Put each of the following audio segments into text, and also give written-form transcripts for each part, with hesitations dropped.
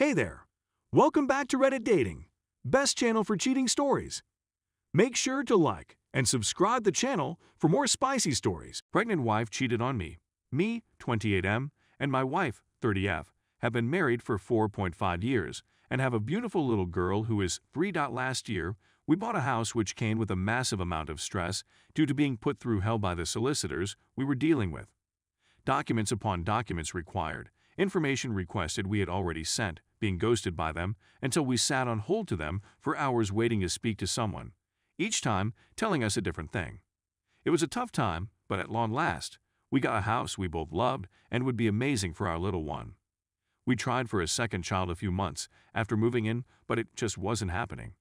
Hey there! Welcome back to Reddit Dating, best channel for cheating stories. Make sure to like and subscribe the channel for more spicy stories. Pregnant wife cheated on me. Me, 28M, and my wife, 30F, have been married for 4.5 years and have a beautiful little girl who is 3. Last year, we bought a house which came with a massive amount of stress due to being put through hell by the solicitors we were dealing with. Documents upon documents required, information requested we had already sent, being ghosted by them until we sat on hold to them for hours waiting to speak to someone, each time telling us a different thing. It was a tough time, but at long last, we got a house we both loved and would be amazing for our little one. We tried for a second child a few months after moving in, but it just wasn't happening.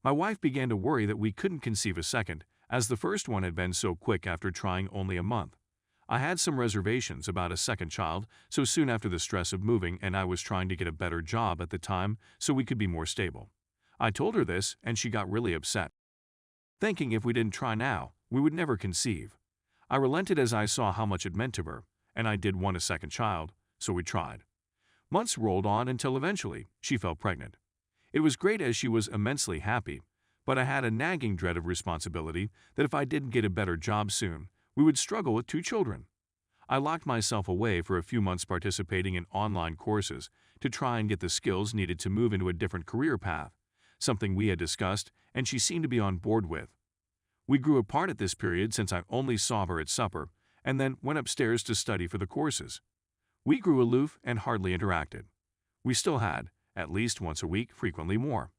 My wife began to worry that we couldn't conceive a second, as the first one had been so quick after trying only a month. I had some reservations about a second child so soon after the stress of moving, and I was trying to get a better job at the time so we could be more stable. I told her this and she got really upset, thinking if we didn't try now, we would never conceive. I relented as I saw how much it meant to her, and I did want a second child, so we tried. Months rolled on until eventually she fell pregnant. It was great as she was immensely happy, but I had a nagging dread of responsibility that if I didn't get a better job soon, we would struggle with 2 children. I locked myself away for a few months participating in online courses to try and get the skills needed to move into a different career path, something we had discussed and she seemed to be on board with. We grew apart at this period since I only saw her at supper and then went upstairs to study for the courses. We grew aloof and hardly interacted. We still had, at least once a week, frequently more.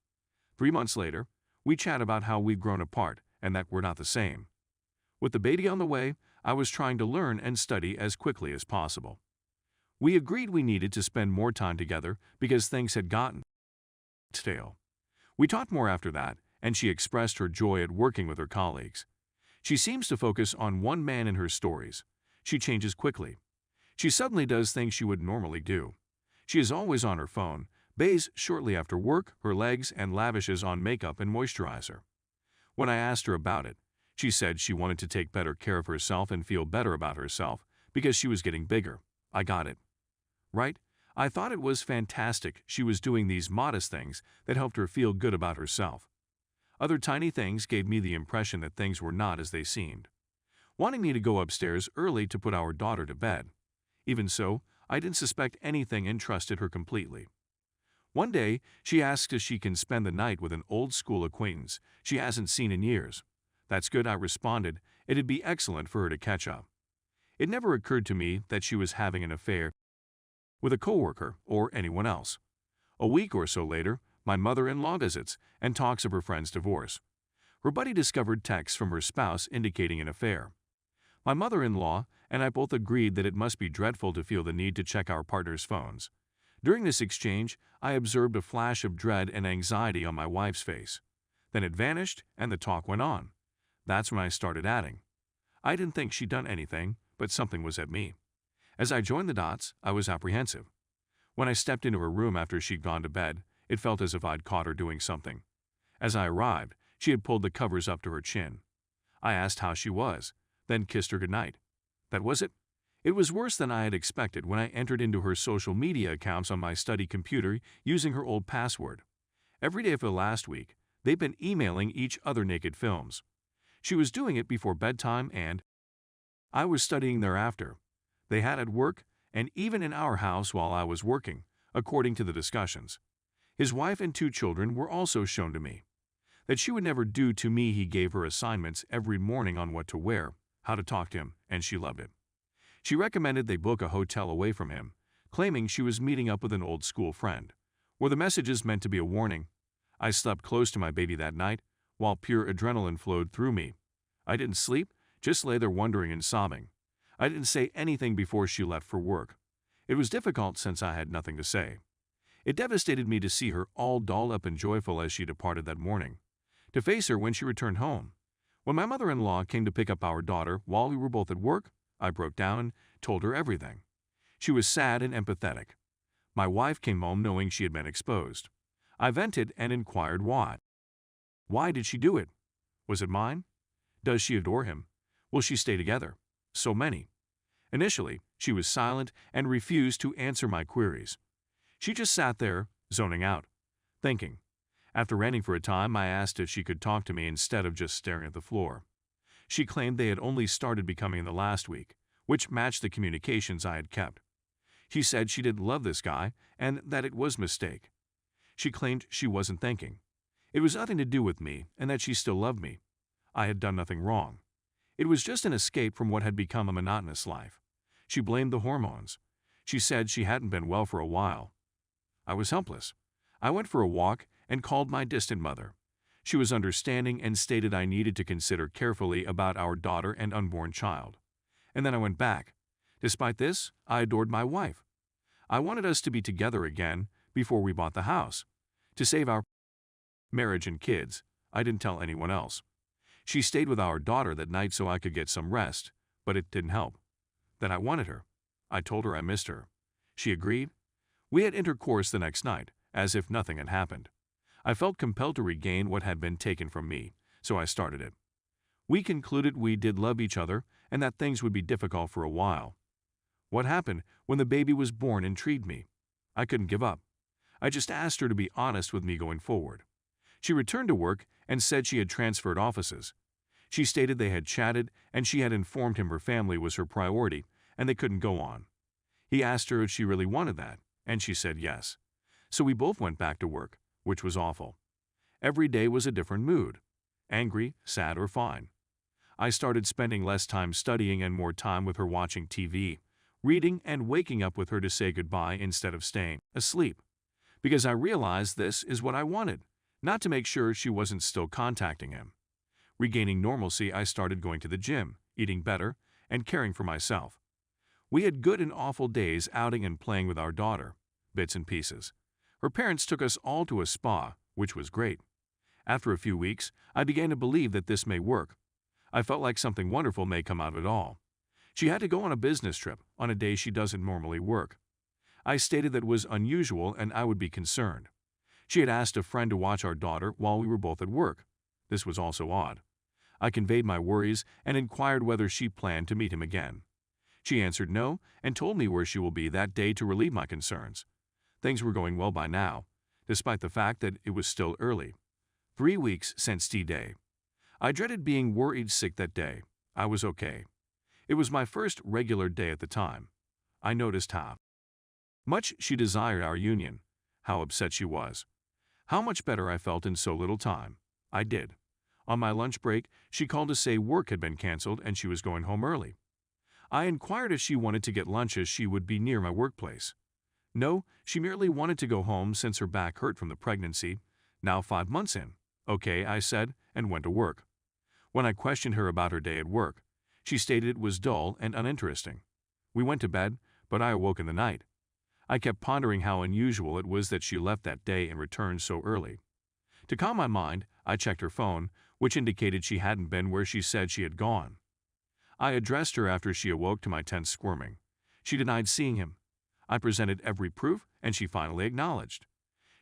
3 months later, we chat about how we've grown apart and that we're not the same. With the baby on the way, I was trying to learn and study as quickly as possible. We agreed we needed to spend more time together because things had gotten stale. We talked more after that, and she expressed her joy at working with her colleagues. She seems to focus on one man in her stories. She changes quickly. She suddenly does things she would normally do. She is always on her phone, bathes shortly after work, her legs, and lavishes on makeup and moisturizer. When I asked her about it, she said she wanted to take better care of herself and feel better about herself because she was getting bigger. I got it. Right? I thought it was fantastic she was doing these modest things that helped her feel good about herself. Other tiny things gave me the impression that things were not as they seemed. Wanting me to go upstairs early to put our daughter to bed. Even so, I didn't suspect anything and trusted her completely. One day, she asked if she can spend the night with an old school acquaintance she hasn't seen in years. That's good, I responded. It'd be excellent for her to catch up. It never occurred to me that she was having an affair with a coworker or anyone else. A week or so later, my mother-in-law visits and talks of her friend's divorce. Her buddy discovered texts from her spouse indicating an affair. My mother-in-law and I both agreed that it must be dreadful to feel the need to check our partner's phones. During this exchange, I observed a flash of dread and anxiety on my wife's face. Then it vanished and the talk went on. That's when I started adding. I didn't think she'd done anything, but something was at me. As I joined the dots, I was apprehensive. When I stepped into her room after she'd gone to bed, it felt as if I'd caught her doing something. As I arrived, she had pulled the covers up to her chin. I asked how she was, then kissed her goodnight. That was it. It was worse than I had expected when I entered into her social media accounts on my study computer using her old password. Every day for the last week, they've been emailing each other naked films. She was doing it before bedtime and I was studying thereafter. They had at work and even in our house while I was working, according to the discussions. His wife and 2 children were also shown to me. That she would never do to me, he gave her assignments every morning on what to wear, how to talk to him, and she loved it. She recommended they book a hotel away from him, claiming she was meeting up with an old school friend. Were the messages meant to be a warning? I slept close to my baby that night, while pure adrenaline flowed through me. I didn't sleep, just lay there wondering and sobbing. I didn't say anything before she left for work. It was difficult since I had nothing to say. It devastated me to see her all dolled up and joyful as she departed that morning. To face her when she returned home. When my mother-in-law came to pick up our daughter while we were both at work, I broke down and told her everything. She was sad and empathetic. My wife came home knowing she had been exposed. I vented and inquired why. Why did she do it? Was it mine? Does she adore him? Will she stay together? So many. Initially, she was silent and refused to answer my queries. She just sat there, zoning out, thinking. After ranting for a time, I asked if she could talk to me instead of just staring at the floor. She claimed they had only started becoming in the last week, which matched the communications I had kept. She said she didn't love this guy and that it was a mistake. She claimed she wasn't thinking. It was nothing to do with me and that she still loved me. I had done nothing wrong. It was just an escape from what had become a monotonous life. She blamed the hormones. She said she hadn't been well for a while. I was helpless. I went for a walk and called my distant mother. She was understanding and stated I needed to consider carefully about our daughter and unborn child. And then I went back. Despite this, I adored my wife. I wanted us to be together again before we bought the house. To save our marriage and kids, I didn't tell anyone else. She stayed with our daughter that night so I could get some rest, but it didn't help. Then I wanted her. I told her I missed her. She agreed. We had intercourse the next night, as if nothing had happened. I felt compelled to regain what had been taken from me, so I started it. We concluded we did love each other and that things would be difficult for a while. What happened when the baby was born intrigued me. I couldn't give up. I just asked her to be honest with me going forward. She returned to work and said she had transferred offices. She stated they had chatted and she had informed him her family was her priority and they couldn't go on. He asked her if she really wanted that, and she said yes. So we both went back to work, which was awful. Every day was a different mood, angry, sad, or fine. I started spending less time studying and more time with her watching TV, reading, and waking up with her to say goodbye instead of staying asleep. Because I realized this is what I wanted, not to make sure she wasn't still contacting him. Regaining normalcy, I started going to the gym, eating better, and caring for myself. We had good and awful days outing and playing with our daughter, bits and pieces. Her parents took us all to a spa, which was great. After a few weeks, I began to believe that this may work. I felt like something wonderful may come out of it all. She had to go on a business trip on a day she doesn't normally work. I stated that it was unusual and I would be concerned. She had asked a friend to watch our daughter while we were both at work. This was also odd. I conveyed my worries and inquired whether she planned to meet him again. She answered no and told me where she will be that day to relieve my concerns. Things were going well by now, despite the fact that it was still early. 3 weeks since D-Day. I dreaded being worried sick that day. I was okay. It was my first regular day at the time. I noticed how much she desired our union, how upset she was, how much better I felt in so little time. I did. On my lunch break, she called to say work had been canceled and she was going home early. I inquired if she wanted to get lunch as she would be near my workplace. No, she merely wanted to go home since her back hurt from the pregnancy, now 5 months in. Okay, I said, and went to work. When I questioned her about her day at work, she stated it was dull and uninteresting. We went to bed, but I awoke in the night. I kept pondering how unusual it was that she left that day and returned so early. To calm my mind, I checked her phone, which indicated she hadn't been where she said she had gone. I addressed her after she awoke to my tense squirming. She denied seeing him. I presented every proof, and she finally acknowledged.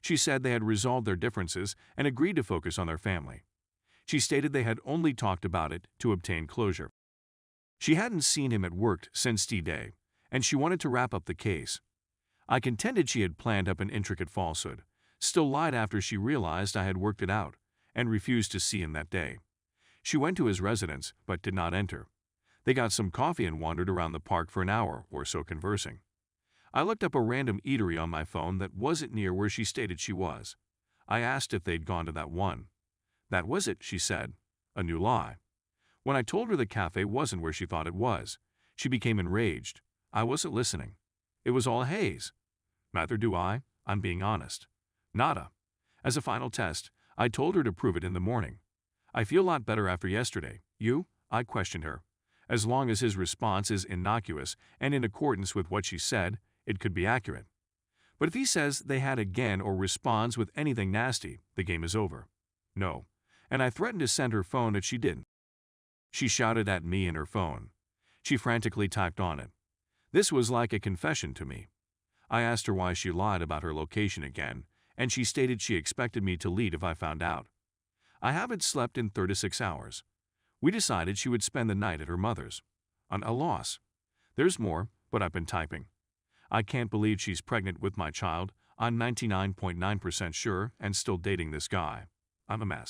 She said they had resolved their differences and agreed to focus on their family. She stated they had only talked about it to obtain closure. She hadn't seen him at work since D-Day, and she wanted to wrap up the case. I contended she had planned up an intricate falsehood, still lied after she realized I had worked it out, and refused to see him that day. She went to his residence, but did not enter. They got some coffee and wandered around the park for an hour or so conversing. I looked up a random eatery on my phone that wasn't near where she stated she was. I asked if they'd gone to that one. That was it, she said. A new lie. When I told her the cafe wasn't where she thought it was, she became enraged. I wasn't listening. It was all a haze. Neither do I. I'm being honest. Nada. As a final test, I told her to prove it in the morning. I feel a lot better after yesterday. You? I questioned her. As long as his response is innocuous and in accordance with what she said, it could be accurate. But if he says they had again or responds with anything nasty, the game is over. No. And I threatened to send her phone if she didn't. She shouted at me in her phone. She frantically typed on it. This was like a confession to me. I asked her why she lied about her location again, and she stated she expected me to leave if I found out. I haven't slept in 36 hours. We decided she would spend the night at her mother's. A loss. There's more, but I've been typing. I can't believe she's pregnant with my child. I'm 99.9% sure and still dating this guy. I'm a mess.